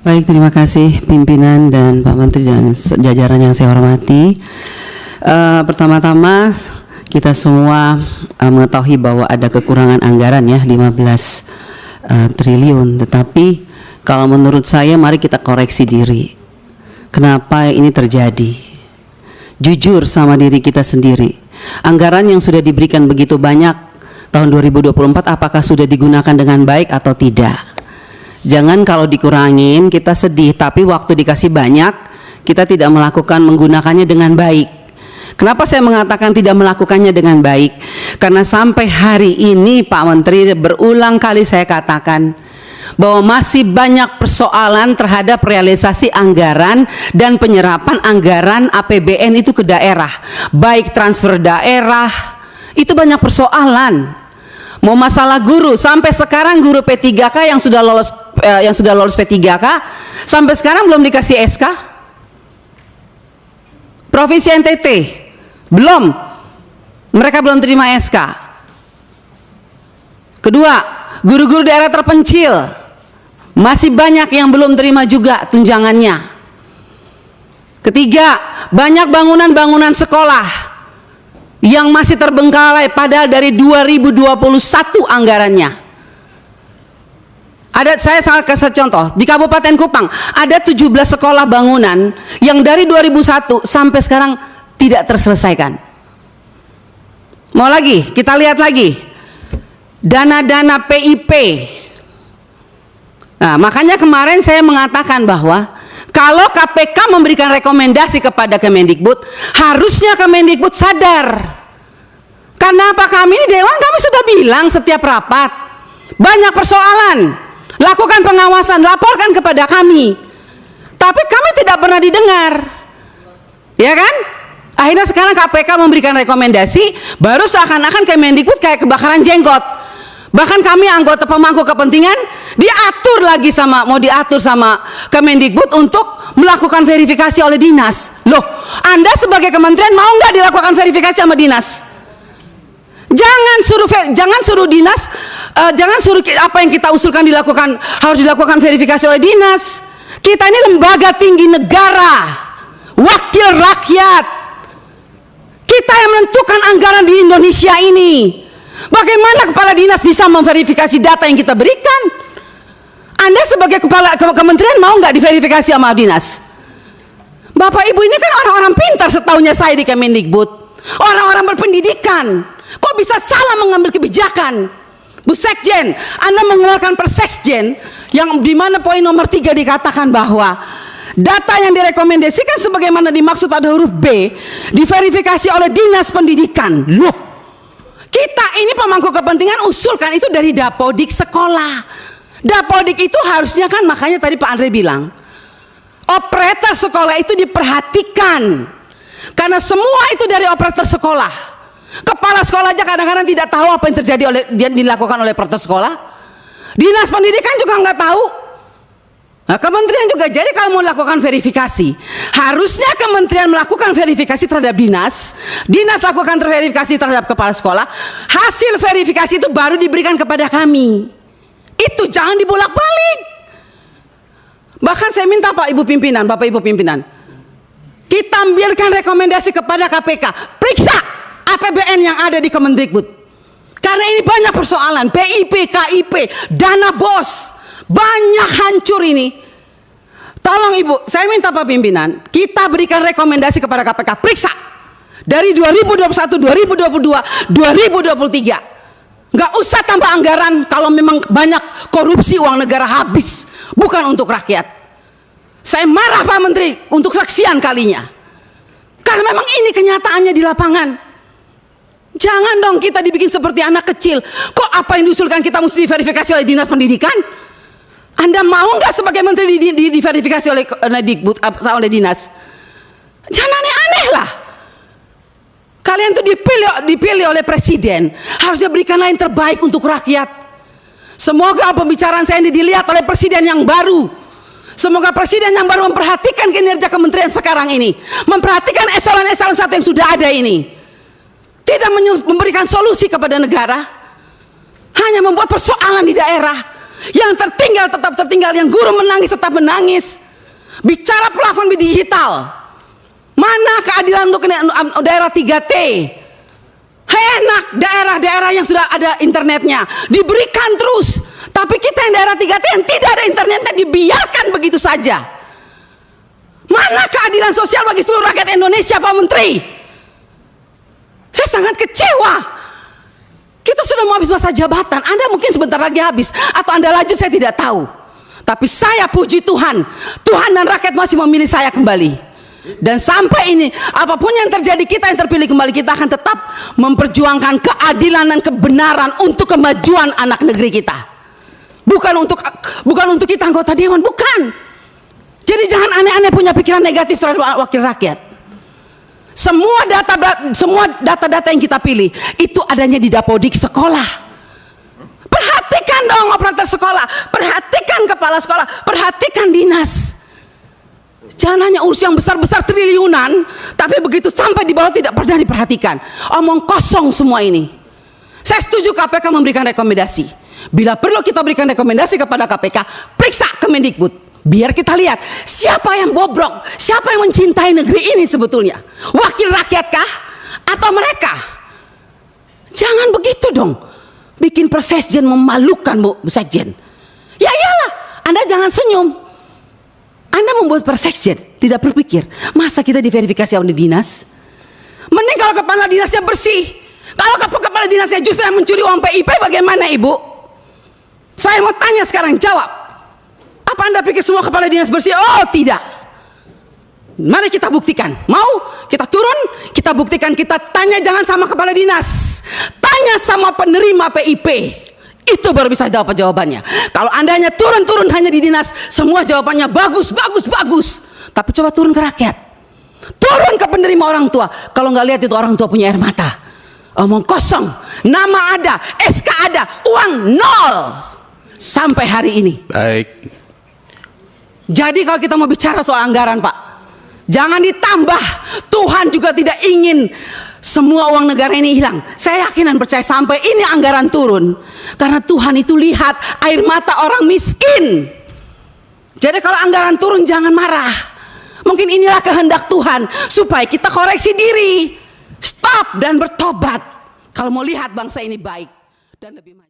Baik, terima kasih pimpinan dan Pak Menteri dan jajaran yang saya hormati. Pertama-tama kita semua mengetahui bahwa ada kekurangan anggaran ya 15 triliun. Tetapi kalau menurut saya mari kita koreksi diri. Kenapa ini terjadi? Jujur sama diri kita sendiri. Anggaran yang sudah diberikan begitu banyak tahun 2024 apakah sudah digunakan dengan baik atau tidak? Jangan kalau dikurangin kita sedih, tapi waktu dikasih banyak kita tidak menggunakannya dengan baik. Kenapa saya mengatakan tidak melakukannya dengan baik? Karena sampai hari ini Pak Menteri berulang kali saya katakan bahwa masih banyak persoalan terhadap realisasi anggaran dan penyerapan anggaran APBN itu ke daerah, baik transfer daerah, itu banyak persoalan. Mau masalah guru, sampai sekarang guru P3K yang sudah lolos P3K sampai sekarang belum dikasih SK. Provinsi NTT belum, mereka belum terima SK. Kedua, guru-guru daerah terpencil masih banyak yang belum terima juga tunjangannya. Ketiga, banyak bangunan-bangunan sekolah yang masih terbengkalai padahal dari 2021 anggarannya. Saya kasih contoh, di Kabupaten Kupang ada 17 sekolah bangunan yang dari 2001 sampai sekarang tidak terselesaikan. Mau lagi, kita lihat lagi dana-dana PIP. Nah, makanya kemarin saya mengatakan bahwa kalau KPK memberikan rekomendasi kepada Kemendikbud, harusnya Kemendikbud sadar. Karena apa, kami ini Dewan, kami sudah bilang setiap rapat, banyak persoalan, lakukan pengawasan, laporkan kepada kami. Tapi kami tidak pernah didengar. Ya kan? Akhirnya sekarang KPK memberikan rekomendasi, baru seakan-akan Kemendikbud kayak kebakaran jenggot. Bahkan kami anggota pemangku kepentingan mau diatur sama Kemendikbud untuk melakukan verifikasi oleh dinas. Loh, Anda sebagai kementerian mau nggak dilakukan verifikasi sama dinas? Jangan suruh dinas, jangan suruh apa yang kita usulkan harus dilakukan verifikasi oleh dinas. Kita ini lembaga tinggi negara, wakil rakyat. Kita yang menentukan anggaran di Indonesia ini. Bagaimana kepala dinas bisa memverifikasi data yang kita berikan? Anda sebagai kepala kementerian mau nggak diverifikasi sama dinas? Bapak Ibu ini kan orang-orang pintar setahunya saya di Kemendikbud, orang-orang berpendidikan. Kok bisa salah mengambil kebijakan? Bu Sekjen, Anda mengeluarkan Perseksjen yang dimana poin nomor 3 dikatakan bahwa data yang direkomendasikan sebagaimana dimaksud pada huruf B diverifikasi oleh dinas pendidikan. Loh, kita ini pemangku kepentingan usulkan itu dari Dapodik sekolah. Dapodik itu harusnya kan, makanya tadi Pak Andre bilang operator sekolah itu diperhatikan karena semua itu dari operator sekolah. Kepala sekolah aja kadang-kadang tidak tahu apa yang terjadi dilakukan oleh operator sekolah. Dinas pendidikan juga nggak tahu. Nah, kementerian juga. Jadi kalau mau lakukan verifikasi, harusnya kementerian melakukan verifikasi terhadap dinas, dinas lakukan verifikasi terhadap kepala sekolah, hasil verifikasi itu baru diberikan kepada kami. Itu jangan dibolak-balik. Bahkan saya minta Bapak Ibu pimpinan, kita ambilkan rekomendasi kepada KPK, periksa APBN yang ada di Kemendikbud. Karena ini banyak persoalan, PIP, KIP, dana BOS, banyak hancur ini. Tolong Ibu, saya minta Pak Pimpinan, kita berikan rekomendasi kepada KPK, periksa dari 2021, 2022, 2023. Nggak usah tambah anggaran kalau memang banyak korupsi, uang negara habis, bukan untuk rakyat. Saya marah Pak Menteri untuk sekian kalinya, karena memang ini kenyataannya di lapangan. Jangan dong kita dibikin seperti anak kecil. Kok apa yang diusulkan kita mesti diverifikasi oleh dinas pendidikan? Anda mau nggak sebagai menteri diverifikasi oleh oleh dinas? Jangan aneh-aneh lah. Kalian tuh dipilih oleh presiden, harusnya berikanlah yang terbaik untuk rakyat. Semoga pembicaraan saya ini dilihat oleh presiden yang baru. Semoga presiden yang baru memperhatikan kinerja kementerian sekarang ini, memperhatikan eselon-eselon 1 yang sudah ada ini. Tidak memberikan solusi kepada negara, hanya membuat persoalan di daerah. Yang tertinggal tetap tertinggal, yang guru menangis tetap menangis. Bicara plafon digital, mana keadilan untuk daerah 3T? Enak daerah-daerah yang sudah ada internetnya diberikan terus, tapi kita yang daerah 3T yang tidak ada internetnya dibiarkan begitu saja. Mana keadilan sosial bagi seluruh rakyat Indonesia, Pak Menteri? Saya sangat kecewa. Kita sudah mau habis masa jabatan, Anda mungkin sebentar lagi habis, atau Anda lanjut, saya tidak tahu. Tapi saya puji Tuhan, Tuhan dan rakyat masih memilih saya kembali. Dan sampai ini, apapun yang terjadi, kita yang terpilih kembali, kita akan tetap memperjuangkan keadilan dan kebenaran untuk kemajuan anak negeri kita. Bukan untuk kita anggota dewan, bukan. Jadi jangan aneh-aneh punya pikiran negatif terhadap wakil rakyat. Semua data-data yang kita pilih itu adanya di Dapodik sekolah. Perhatikan dong operator sekolah, perhatikan kepala sekolah, perhatikan dinas. Jangan hanya urus yang besar-besar triliunan, tapi begitu sampai di bawah tidak pernah diperhatikan. Omong kosong semua ini. Saya setuju KPK memberikan rekomendasi. Bila perlu kita berikan rekomendasi kepada KPK, periksa Kemendikbud. Biar kita lihat siapa yang bobrok, siapa yang mencintai negeri ini sebetulnya. Wakil rakyatkah atau mereka? Jangan begitu dong. Bikin Persesjen memalukan, Bu Sekjen. Ya iyalah, Anda jangan senyum. Anda membuat Persesjen tidak berpikir, masa kita diverifikasi oleh dinas? Mending kalau kepala dinasnya bersih. Kalau kepala dinasnya justru yang mencuri uang PIP, bagaimana Ibu? Saya mau tanya sekarang, jawab. Apa Anda pikir semua kepala dinas bersih? Oh tidak. Mari kita buktikan. Mau kita turun, kita buktikan, kita tanya, jangan sama kepala dinas, tanya sama penerima PIP. Itu baru bisa dapat jawabannya. Kalau Anda hanya turun hanya di dinas, semua jawabannya bagus. Tapi coba turun ke rakyat, turun ke penerima orang tua. Kalau nggak lihat itu orang tua punya air mata. Omong kosong. Nama ada, SK ada, uang nol sampai hari ini. Baik. Jadi kalau kita mau bicara soal anggaran, Pak, jangan ditambah. Tuhan juga tidak ingin semua uang negara ini hilang. Saya yakin dan percaya sampai ini anggaran turun, karena Tuhan itu lihat air mata orang miskin. Jadi kalau anggaran turun jangan marah. Mungkin inilah kehendak Tuhan supaya kita koreksi diri, stop dan bertobat. Kalau mau lihat bangsa ini baik dan lebih maju.